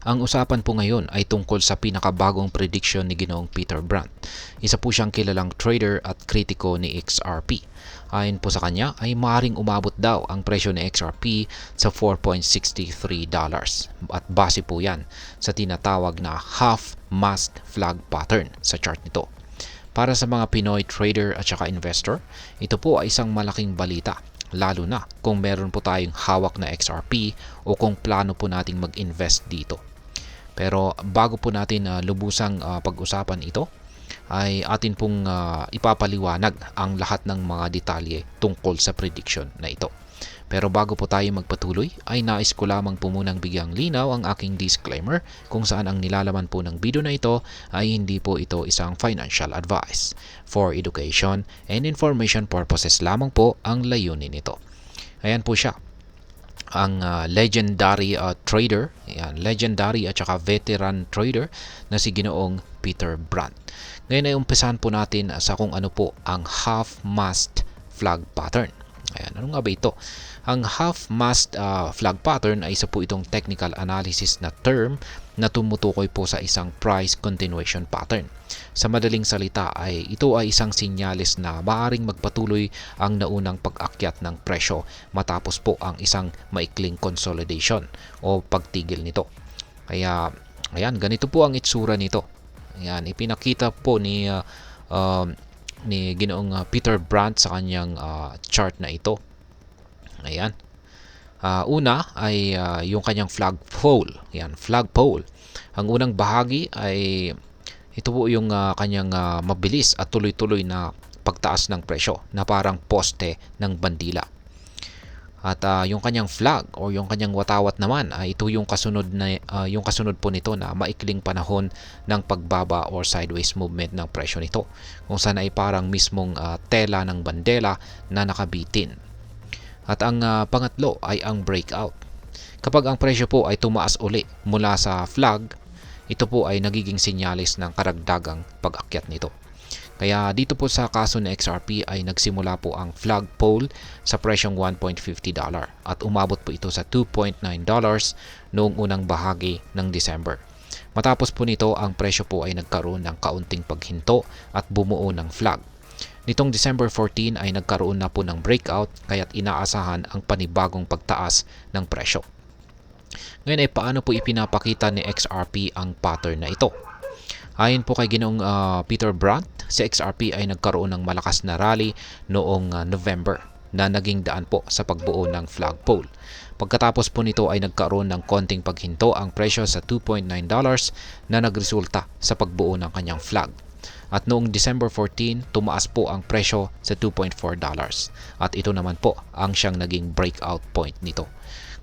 Ang usapan po ngayon ay tungkol sa pinakabagong prediction ni Ginoong Peter Brandt. Isa po siyang kilalang trader at kritiko ni XRP. Ayon po sa kanya ay maaaring umabot daw ang presyo ni XRP sa $4.63 at base po yan sa tinatawag na half-mast flag pattern sa chart nito. Para sa mga Pinoy trader at saka investor, ito po ay isang malaking balita, lalo na kung meron po tayong hawak na XRP o kung plano po nating mag-invest dito. Pero bago po natin lubusang pag-usapan ito, ay atin pong ipapaliwanag ang lahat ng mga detalye tungkol sa prediction na ito. Pero bago po tayo magpatuloy, ay nais ko lamang po munang bigyang linaw ang aking disclaimer kung saan ang nilalaman po ng video na ito ay hindi po ito isang financial advice. For education and information purposes lamang po ang layunin nito. Ayan po siya. Ang legendary trader, legendary at saka veteran trader na si Ginoong Peter Brandt. Ngayon ay umpisahan po natin sa kung ano po ang half-mast flag pattern. Ayan, ano nga ba ito? Ang half-mast flag pattern ay isa po itong technical analysis na term na tumutukoy po sa isang price continuation pattern. Sa madaling salita ay ito ay isang sinyalis na maaaring magpatuloy ang naunang pag-akyat ng presyo matapos po ang isang maikling consolidation o pagtigil nito. Kaya ayan, ganito po ang itsura nito. Ayan, ipinakita po ni Ginoong Peter Brandt sa kanyang chart na ito. Ayan. Una ay yung kanyang flagpole. Ayan, flagpole. Ang unang bahagi ay ito po yung kanyang mabilis at tuloy-tuloy na pagtaas ng presyo na parang poste ng bandila. At yung kanyang flag o yung kanyang watawat naman ay ito yung kasunod po nito na maikling panahon ng pagbaba or sideways movement ng presyo nito, kung saan ay parang mismong tela ng bandela na nakabitin. At ang pangatlo ay ang breakout. Kapag ang presyo po ay tumaas uli mula sa flag, ito po ay nagiging sinyalis ng karagdagang pag-akyat nito. Kaya dito po sa kaso ng XRP ay nagsimula po ang flagpole sa presyong $1.50 at umabot po ito sa $2.9 noong unang bahagi ng December. Matapos po nito, ang presyo po ay nagkaroon ng kaunting paghinto at bumuo ng flag. Nitong December 14 ay nagkaroon na po ng breakout kaya't inaasahan ang panibagong pagtaas ng presyo. Ngayon ay paano po ipinapakita ni XRP ang pattern na ito? Ayon po kay Ginoong Peter Brandt, si XRP ay nagkaroon ng malakas na rally noong November na naging daan po sa pagbuo ng flagpole. Pagkatapos po nito ay nagkaroon ng konting paghinto ang presyo sa $2.9 na nagresulta sa pagbuo ng kanyang flag. At noong December 14, tumaas po ang presyo sa $2.4 at ito naman po ang siyang naging breakout point nito.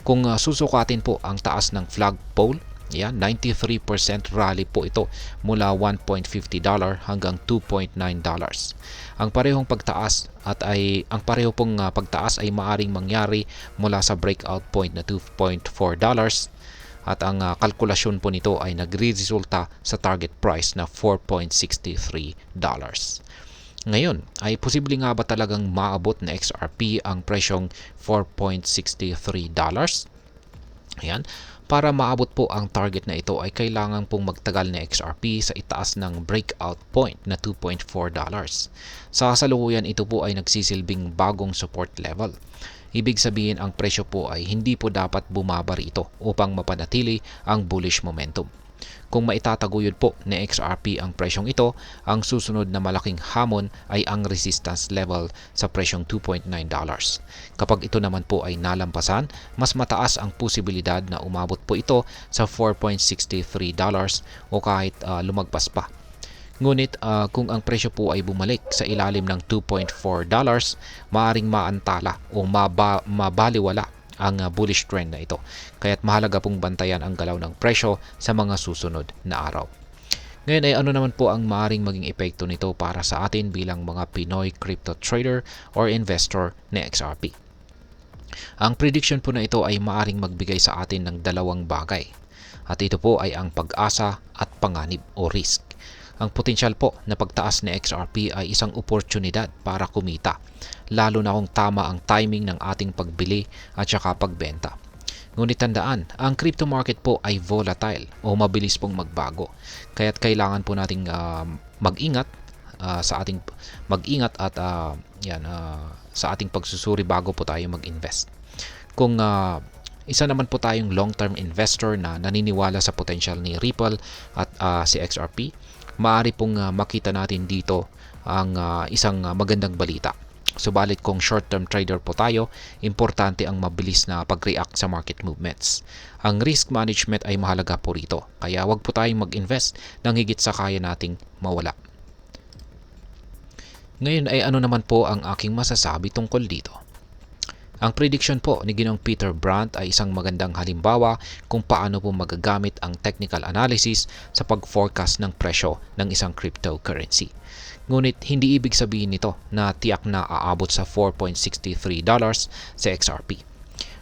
Kung susukatin po ang taas ng flagpole, yan, 93% rally po ito mula $1.50 hanggang $2.9. Ang parehong pagtaas ang pareho pong pagtaas ay maaring mangyari mula sa breakout point na $2.4 at ang kalkulasyon po nito ay nagre-resulta sa target price na $4.63. Ngayon, ay posible nga ba talagang maabot na XRP ang presyong $4.63? Ayan. Para maabot po ang target na ito ay kailangan pong magtagal na XRP sa itaas ng breakout point na $2.4. Sa kasalukuyan, ito po ay nagsisilbing bagong support level. Ibig sabihin ang presyo po ay hindi po dapat bumaba rito upang mapanatili ang bullish momentum. Kung maitataguyod po ni XRP ang presyong ito, ang susunod na malaking hamon ay ang resistance level sa presyong $2.9. Kapag ito naman po ay nalampasan, mas mataas ang posibilidad na umabot po ito sa $4.63 o kahit lumagpas pa. Ngunit kung ang presyo po ay bumalik sa ilalim ng $2.4, maaring maantala o mabaliwala ang bullish trend na ito. Kaya't mahalaga pong bantayan ang galaw ng presyo sa mga susunod na araw. Ngayon ay ano naman po ang maaring maging epekto nito para sa atin bilang mga Pinoy crypto trader or investor na XRP. Ang prediction po na ito ay maaring magbigay sa atin ng dalawang bagay. At ito po ay ang pag-asa at panganib o risk. Ang potensyal po na pagtaas ni XRP ay isang oportunidad para kumita, lalo na kung tama ang timing ng ating pagbili at saka pagbenta. Ngunit tandaan, ang crypto market po ay volatile o mabilis pong magbago. Kaya't kailangan po nating mag-ingat sa ating mag-ingat at sa ating pagsusuri bago po tayo mag-invest. Kung isa naman po tayong long-term investor na naniniwala sa potential ni Ripple at si XRP, maaari pong makita natin dito ang isang magandang balita. Subalit kung short-term trader po tayo, importante ang mabilis na pag-react sa market movements. Ang risk management ay mahalaga po rito, kaya wag po tayong mag-invest nang higit sa kaya nating mawala. Ngayon ay ano naman po ang aking masasabi tungkol dito? Ang prediction po ni Ginoong Peter Brandt ay isang magandang halimbawa kung paano po magagamit ang technical analysis sa pag-forecast ng presyo ng isang cryptocurrency. Ngunit hindi ibig sabihin nito na tiyak na aabot sa $4.63 sa XRP.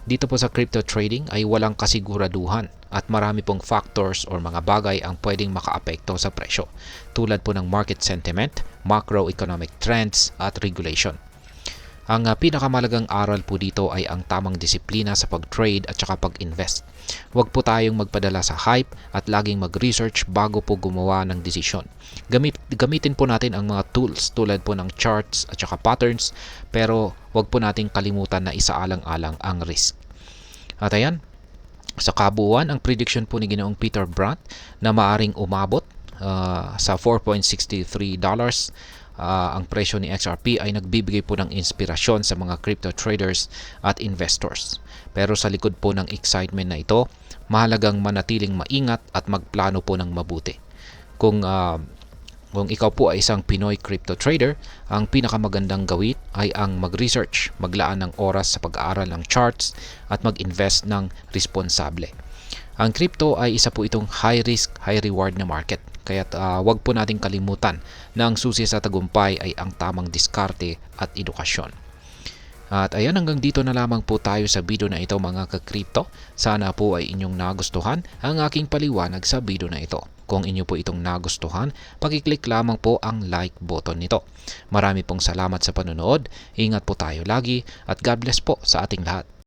Dito po sa crypto trading ay walang kasiguraduhan at marami pong factors or mga bagay ang pwedeng makaapekto sa presyo, tulad po ng market sentiment, macroeconomic trends at regulation. Ang pinakamalagang aral po dito ay ang tamang disiplina sa pag-trade at saka pag-invest. Huwag po tayong magpadala sa hype at laging mag-research bago po gumawa ng desisyon. Gamitin po natin ang mga tools tulad po ng charts at saka patterns, pero huwag po nating kalimutan na isaalang-alang ang risk. At ayan, sa kabuuan, ang prediction po ni Ginoong Peter Brandt na maaring umabot sa $4.63 ang presyo ni XRP ay nagbibigay po ng inspirasyon sa mga crypto traders at investors. Pero sa likod po ng excitement na ito, mahalagang manatiling maingat at magplano po ng mabuti. Kung ikaw po ay isang Pinoy crypto trader, ang pinakamagandang gawin ay ang mag-research, maglaan ng oras sa pag-aaral ng charts at mag-invest ng responsable. Ang crypto ay isa po itong high risk, high reward na market. Kaya't wag po nating kalimutan na ang susi sa tagumpay ay ang tamang diskarte at edukasyon. At ayan, hanggang dito na lamang po tayo sa video na ito mga ka-crypto. Sana po ay inyong nagustuhan ang aking paliwanag sa video na ito. Kung inyo po itong nagustuhan, pakiclick lamang po ang like button nito. Marami pong salamat sa panonood. Ingat po tayo lagi at God bless po sa ating lahat.